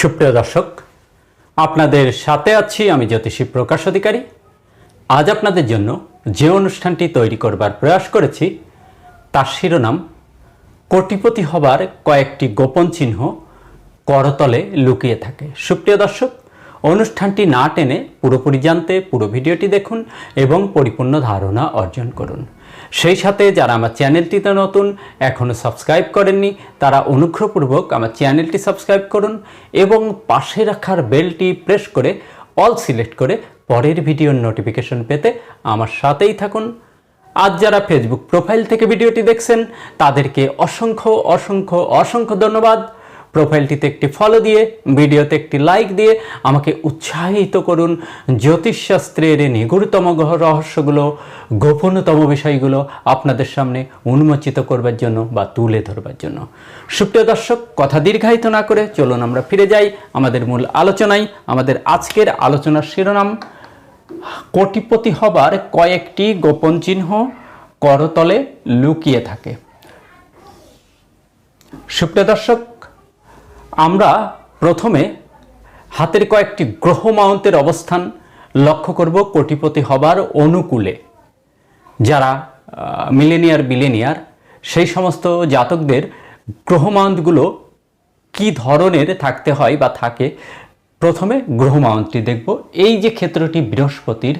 সুপ্রিয় দর্শক, আপনাদের সাথে আছি আমি জ্যোতিষী প্রকাশ অধিকারী। আজ আপনাদের জন্য যে অনুষ্ঠানটি তৈরি করবার প্রয়াস করেছি তার শিরোনাম কোটিপতি হবার কয়েকটি গোপন চিহ্ন করতলে লুকিয়ে থাকে। সুপ্রিয় দর্শক, অনুষ্ঠানটি না টেনে পুরোপুরি জানতে পুরো ভিডিওটি দেখুন এবং পরিপূর্ণ ধারণা অর্জন করুন। সেই সাথে যারা আমার চ্যানেলটিতে নতুন, এখনও সাবস্ক্রাইব করেননি, তারা অনুগ্রহপূর্বক আমার চ্যানেলটি সাবস্ক্রাইব করুন এবং পাশে রাখার বেলটি প্রেস করে অল সিলেক্ট করে পরের ভিডিওর নোটিফিকেশন পেতে আমার সাথেই থাকুন। আজ যারা ফেসবুক প্রোফাইল থেকে ভিডিওটি দেখছেন তাদেরকে অসংখ্য অসংখ্য অসংখ্য ধন্যবাদ। প্রোফাইলটিতে একটি ফলো দিয়ে, ভিডিওতে একটি লাইক দিয়ে আমাকে উৎসাহিত করুন জ্যোতিষশাস্ত্রের নিগূঢ়তম রহস্যগুলো, গোপনতম বিষয়গুলো আপনাদের সামনে উন্মোচিত করবার জন্য বা তুলে ধরবার জন্য। সুপ্রিয় দর্শক, কথা দীর্ঘায়িত না করে চলুন আমরা ফিরে যাই আমাদের মূল আলোচনায়। আমাদের আজকের আলোচনার শিরোনাম কোটিপতি হবার কয়েকটি গোপন চিহ্ন করতলে লুকিয়ে থাকে। সুপ্রিয় দর্শক, আমরা প্রথমে হাতের কয়েকটি গ্রহ মাউন্টের অবস্থান লক্ষ্য করব কোটিপতি হবার অনুকূলে। যারা মিলেনিয়ার বিলেনিয়ার সেই সমস্ত জাতকদের গ্রহ মাউন্টগুলো কী ধরনের থাকতে হয় বা থাকে, প্রথমে গ্রহ মাউন্টটি দেখব। এই যে ক্ষেত্রটি বৃহস্পতির,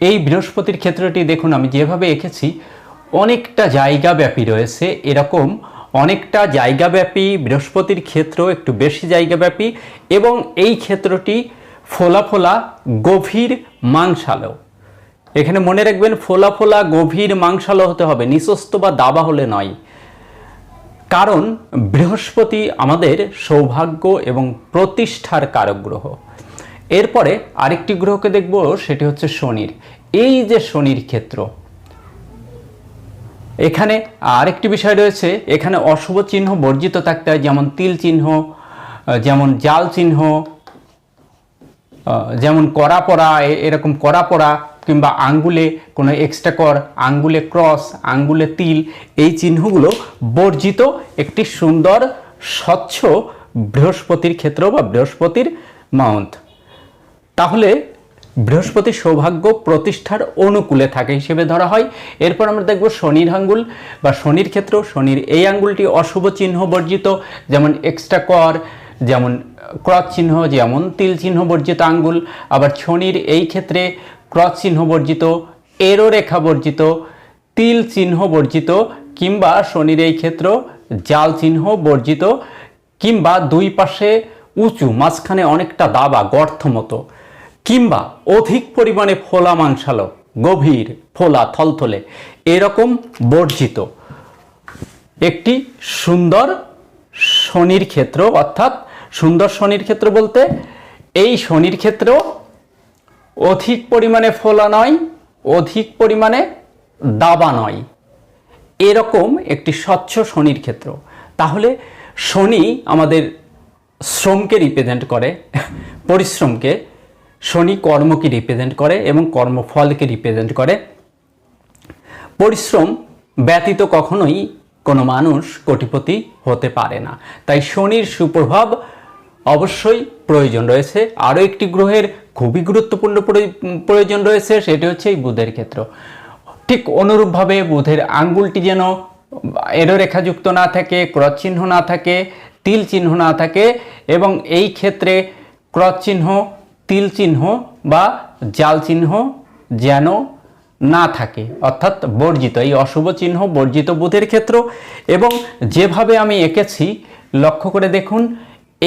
এই বৃহস্পতির ক্ষেত্রটি দেখুন আমি যেভাবে এঁকেছি অনেকটা জায়গাব্যাপী রয়েছে। এরকম অনেকটা জায়গাব্যাপী বৃহস্পতির ক্ষেত্র, একটু বেশি জায়গাব্যাপী, এবং এই ক্ষেত্রটি ফোলা ফোলা গভীর মাংসালো। এখানে মনে রাখবেন ফোলা ফোলা গভীর মাংসালো হতে হবে, নিঃস্ব বা দাবা হলে নয়। কারণ বৃহস্পতি আমাদের সৌভাগ্য এবং প্রতিষ্ঠার কারক গ্রহ। এরপরে আরেকটি গ্রহকে দেখব, সেটি হচ্ছে শনির। এই যে শনির ক্ষেত্র, এখানে আরেকটি বিষয় রয়েছে, এখানে অশুভ চিহ্ন বর্জিত থাকতে হয়, যেমন তিল চিহ্ন, যেমন জাল চিহ্ন, যেমন কড়া পড়া, এরকম কড়া পড়া, কিংবা আঙ্গুলে কোনো এক্সট্রা কর, আঙ্গুলে ক্রস, আঙ্গুলে তিল, এই চিহ্নগুলো বর্জিত একটি সুন্দর স্বচ্ছ বৃহস্পতির ক্ষেত্র বা বৃহস্পতির মাউন্ট। তাহলে বৃহস্পতি সৌভাগ্য প্রতিষ্ঠার অনুকূলে থাকে হিসেবে ধরা হয়। এরপর আমরা দেখব শনির আঙ্গুল বা শনির ক্ষেত্র। শনির এই আঙ্গুলটি অশুভ চিহ্ন বর্জিত, যেমন এক্সট্রা কর, যেমন ক্রস চিহ্ন, যেমন তিল চিহ্ন বর্জিত আঙ্গুল। আবার শনির এই ক্ষেত্রে ক্রস চিহ্ন বর্জিত, এরো রেখা বর্জিত, তিল চিহ্ন বর্জিত, কিংবা শনির এই ক্ষেত্র জাল চিহ্ন বর্জিত, কিংবা দুই পাশে উঁচু, মাঝখানে অনেকটা দাবা গর্ত মতো, কিংবা অধিক পরিমাণে ফোলা মাংসালো, গভীর ফোলা থলথলে, এরকম বর্জিত একটি সুন্দর শনির ক্ষেত্র। অর্থাৎ সুন্দর শনির ক্ষেত্র বলতে এই শনির ক্ষেত্র অধিক পরিমাণে ফোলা নয়, অধিক পরিমাণে দাবা নয়, এরকম একটি স্বচ্ছ শনির ক্ষেত্র। তাহলে শনি আমাদের শ্রমকে রিপ্রেজেন্ট করে, পরিশ্রমকে। শনি কর্মকে রিপ্রেজেন্ট করে এবং কর্মফলকে রিপ্রেজেন্ট করে। পরিশ্রম ব্যতীত কখনোই কোনো মানুষ কোটিপতি হতে পারে না। তাই শনির সুপ্রভাব অবশ্যই প্রয়োজন রয়েছে। আরও একটি গ্রহের খুবই গুরুত্বপূর্ণ প্রয়োজন রয়েছে, সেটি হচ্ছে এই বুধের ক্ষেত্র। ঠিক অনুরূপভাবে বুধের আঙ্গুলটি যেন এরো রেখাযুক্ত না থাকে, ক্রস চিহ্ন না থাকে, তিল চিহ্ন না থাকে, এবং এই ক্ষেত্রে ক্রস চিহ্ন, তিল চিহ্ন বা জাল চিহ্ন যেন না থাকে, অর্থাৎ বর্জিত, এই অশুভ চিহ্ন বর্জিত বুধের ক্ষেত্র। এবং যেভাবে আমি এঁকেছি লক্ষ্য করে দেখুন,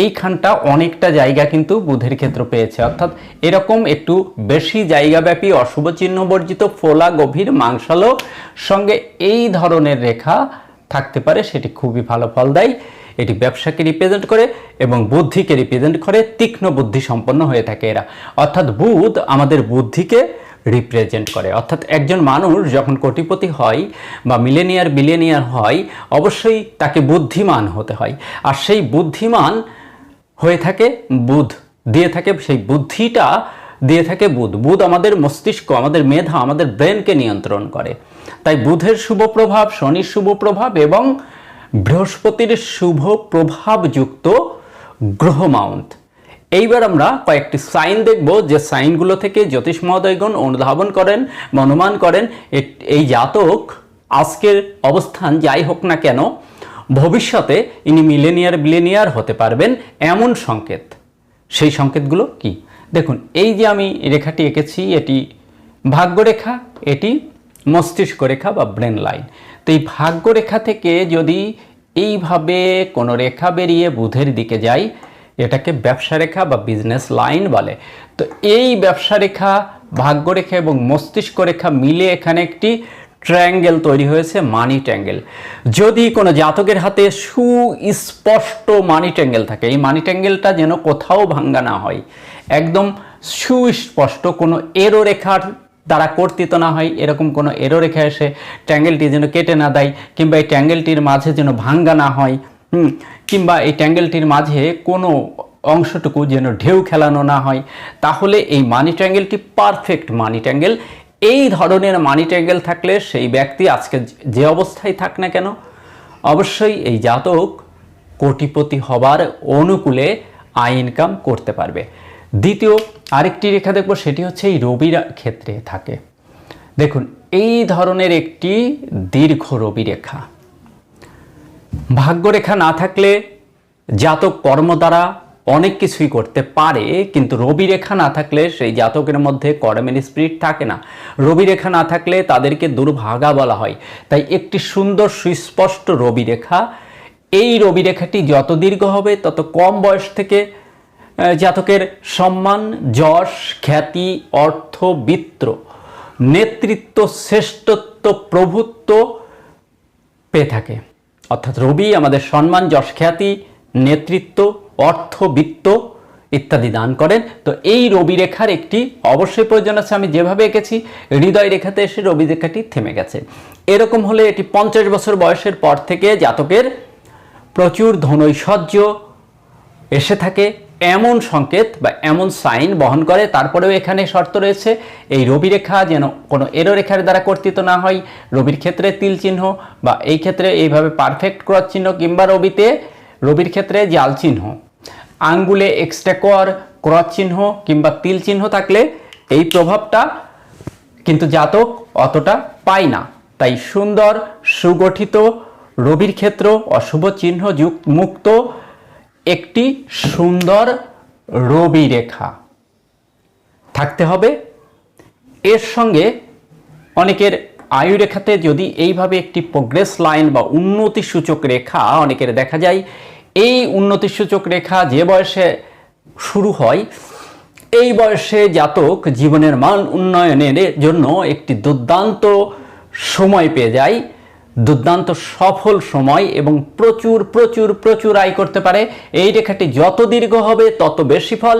এইখানটা অনেকটা জায়গা কিন্তু বুধের ক্ষেত্র পেয়েছে। অর্থাৎ এরকম একটু বেশি জায়গাব্যাপী অশুভ চিহ্ন বর্জিত ফোলা গভীর মাংসালো সঙ্গে এই ধরনের রেখা থাকতে পারে, সেটি খুবই ভালো ফল দেয়। এটি ব্যবসাকে রিপ্রেজেন্ট করে এবং বুদ্ধিকে রিপ্রেজেন্ট করে, তীক্ষ্ণ বুদ্ধি সম্পন্ন হয়ে থাকে এরা। অর্থাৎ বুধ আমাদের বুদ্ধিকে রিপ্রেজেন্ট করে। অর্থাৎ একজন মানুষ যখন কোটিপতি হয় বা মিলেনিয়ার বিলেনিয়ার হয়, অবশ্যই তাকে বুদ্ধিমান হতে হয়। আর সেই বুদ্ধিমান হয়ে থাকে বুধ, দিয়ে থাকে, সেই বুদ্ধিটা দিয়ে থাকে বুধ। বুধ আমাদের মস্তিষ্ক, আমাদের মেধা, আমাদের ব্রেনকে নিয়ন্ত্রণ করে। তাই বুধের শুভ প্রভাব, শনির শুভ প্রভাব এবং বৃহস্পতির শুভ প্রভাবযুক্ত গ্রহ মাউন্ট এইবার আমরা কয়েকটি সাইন দেখব, যে সাইনগুলো থেকে জ্যোতিষ মহোদয়গণ অনুধাবন করেন বা অনুমান করেন এই জাতক আজকের অবস্থান যাই হোক না কেন ভবিষ্যতে ইনি বিলিনিয়ার হতে পারবেন এমন সংকেত। সেই সংকেতগুলো কি দেখুন, এই যে আমি রেখাটি এঁকেছি এটি ভাগ্যরেখা, এটি মস্তিষ্ক রেখা বা ব্রেন লাইন। তো এই ভাগ্যরেখা থেকে যদি এইভাবে কোনো রেখা বেরিয়ে বুধের দিকে যায়, এটাকে ব্যবসা রেখা বা বিজনেস লাইন বলে। তো এই ব্যবসা রেখা, ভাগ্যরেখা এবং মস্তিষ্ক রেখা মিলে এখানে একটি ট্রায়াঙ্গেল তৈরি হয়েছে, মানি ট্রায়াঙ্গেল। যদি কোনো জাতকের হাতে সুস্পষ্ট মানি ট্রায়াঙ্গেল থাকে, এই মানি ট্রায়াঙ্গেলটা যেন কোথাও ভাঙ্গা না হয়, একদম সুস্পষ্ট, কোনো এরো রেখার দ্বারা কর্তিত না হয়, এরকম কোনো এরো রেখা এসে ট্রায়াঙ্গেলটি যেন কেটে না দেয়, কিংবা এই ট্রায়াঙ্গেলটির মাঝে যেন ভাঙ্গা না হয়, কিংবা এই ট্রায়াঙ্গেলটির মাঝে কোনো অংশটুকু যেন ঢেউ খেলানো না হয়, তাহলে এই মানি ট্রায়াঙ্গেলটি পারফেক্ট মানি ট্রায়াঙ্গেল। এই ধরনের মানি ট্রায়াঙ্গেল থাকলে সেই ব্যক্তি আজকে যে অবস্থায় থাক না কেন অবশ্যই এই জাতক কোটিপতি হবার অনুকূলে আয় ইনকাম করতে পারবে। দ্বিতীয় আরেকটি রেখা দেখব, সেটি হচ্ছে এই রবির ক্ষেত্রে থাকে। দেখুন এই ধরনের একটি দীর্ঘ রবি রেখা, ভাগ্যরেখা না থাকলে জাতক কর্ম দ্বারা অনেক কিছুই করতে পারে, কিন্তু রবি রেখা না থাকলে সেই জাতকের মধ্যে কর্মের স্পিরিট থাকে না। রবি রেখা না থাকলে তাদেরকে দুর্ভাগা বলা হয়। তাই একটি সুন্দর সুস্পষ্ট রবি রেখা, এই রবি রেখাটি যত দীর্ঘ হবে তত কম বয়স থেকে জাতকের সম্মান, যশ, খ্যাতি, অর্থ, বিত্ত, নেতৃত্ব, শ্রেষ্ঠত্ব, প্রভুত্ব পেয়ে থাকে। অর্থাৎ রবি আমাদের সম্মান, যশ, খ্যাতি, নেতৃত্ব, অর্থ, বিত্ত ইত্যাদি দান করেন। তো এই রবি রেখার একটি অবশ্যই প্রয়োজন আছে। আমি যেভাবে এঁকেছি হৃদয় রেখাতে এসে রবি রেখাটি থেমে গেছে। এরকম হলে এটি 50 বছর বয়সের পর থেকে জাতকের প্রচুর ধনৈশ্বর্য এসে থাকে এমন সংকেত বা এমন সাইন বহন করে। তারপরেও এখানে শর্ত রয়েছে, এই রবি রেখা যেন কোনো এরো রেখার দ্বারা কর্তিত না হয়। রবির ক্ষেত্রে তিল চিহ্ন বা এই ক্ষেত্রে এইভাবে পারফেক্ট ক্রস চিহ্ন, কিংবা রবির ক্ষেত্রে জাল চিহ্ন, আঙ্গুলে এক্সট্রা ক্রস চিহ্ন কিংবা তিল চিহ্ন থাকলে এই প্রভাবটা কিন্তু জাতক অতটা পায় না। তাই সুন্দর সুগঠিত রবির ক্ষেত্র অশুভ চিহ্ন মুক্ত একটি সুন্দর রবি রেখা থাকতে হবে। এর সঙ্গে অনেকের আয়ু রেখাতে যদি এইভাবে একটি প্রোগ্রেস লাইন বা উন্নতি সূচক রেখা অনেকের দেখা যায়, এই উন্নতি সূচক রেখা যে বয়সে শুরু হয়, এই বয়সে জাতক জীবনের মান উন্নয়নের জন্য একটি দুর্দান্ত সময় পেয়ে যায়, দুর্দান্ত সফল সময়, এবং প্রচুর প্রচুর প্রচুর আয় করতে পারে। এই রেখাটি যত দীর্ঘ হবে তত বেশি ফল,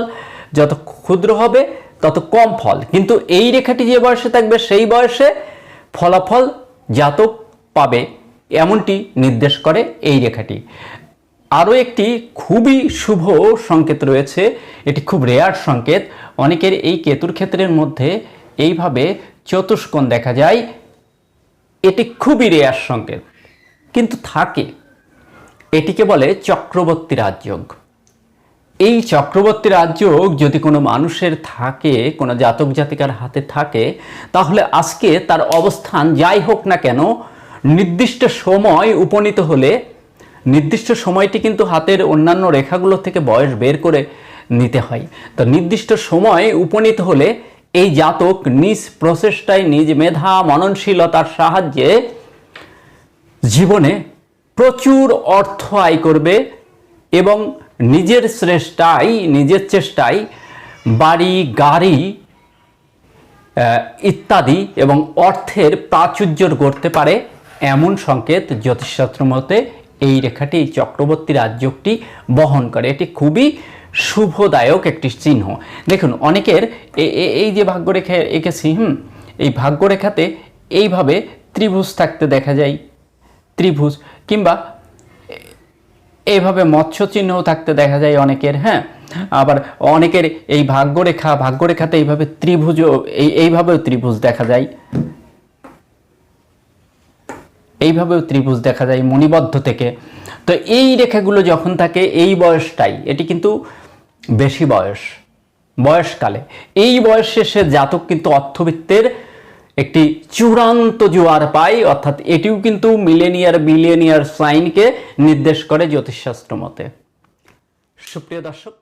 যত ক্ষুদ্র হবে তত কম ফল। কিন্তু এই রেখাটি যে বয়সে থাকবে সেই বয়সে ফলাফল জাতক পাবে, এমনটি নির্দেশ করে এই রেখাটি। আরও একটি খুবই শুভ সংকেত রয়েছে, এটি খুব রেয়ার সংকেত। অনেকের এই কেতুর ক্ষেত্রের মধ্যে এইভাবে চতুষ্কোণ দেখা যায়, এটি খুবই রেয়ার সংকেত কিন্তু থাকে। এটিকে বলে চক্রবর্তী রাজযোগ। এই চক্রবর্তী রাজযোগ যদি কোনো মানুষের থাকে, কোনো জাতক জাতিকার হাতে থাকে, তাহলে আজকে তার অবস্থান যাই হোক না কেন নির্দিষ্ট সময় উপনীত হলে, নির্দিষ্ট সময়টি কিন্তু হাতের অন্যান্য রেখাগুলো থেকে বয়স বের করে নিতে হয়। তো নির্দিষ্ট সময় উপনীত হলে এই জাতক নিজ প্রচেষ্টায়, নিজ মেধা মননশীলতার সাহায্যে জীবনে প্রচুর অর্থ আয় করবে এবং নিজের চেষ্টায় বাড়ি, গাড়ি ইত্যাদি এবং অর্থের প্রাচুর্য করতে পারে, এমন সংকেত জ্যোতিষশাস্ত্র মতে এই রেখাটি, এই চক্রবর্তী রাজযোগটি বহন করে। এটি খুবই শুভদায়ক একটি চিহ্ন। দেখুন অনেকের এই যে ভাগ্যরেখা এঁকেছি, এই ভাগ্যরেখাতে এইভাবে ত্রিভুজ থাকতে দেখা যায়, ত্রিভুজ, কিংবা এইভাবে মৎস্য চিহ্নও থাকতে দেখা যায় অনেকের। আবার অনেকের এই ভাগ্যরেখাতে এইভাবে এইভাবেও ত্রিভুজ দেখা যায়, এইভাবেও ত্রিভুজ দেখা যায় মণিবদ্ধ থেকে। তো এই রেখাগুলো যখন থাকে এই বয়সটাই, এটি কিন্তু বেশি বয়সকালে, এই বয়সে সে জাতক কিন্তু অর্থবিত্তের একটি চূড়ান্ত জোয়ার পায়, অর্থাৎ এটিও কিন্তু বিলিয়নিয়ার সাইনকে নির্দেশ করে জ্যোতিষশাস্ত্র মতে। সুপ্রিয় দর্শক,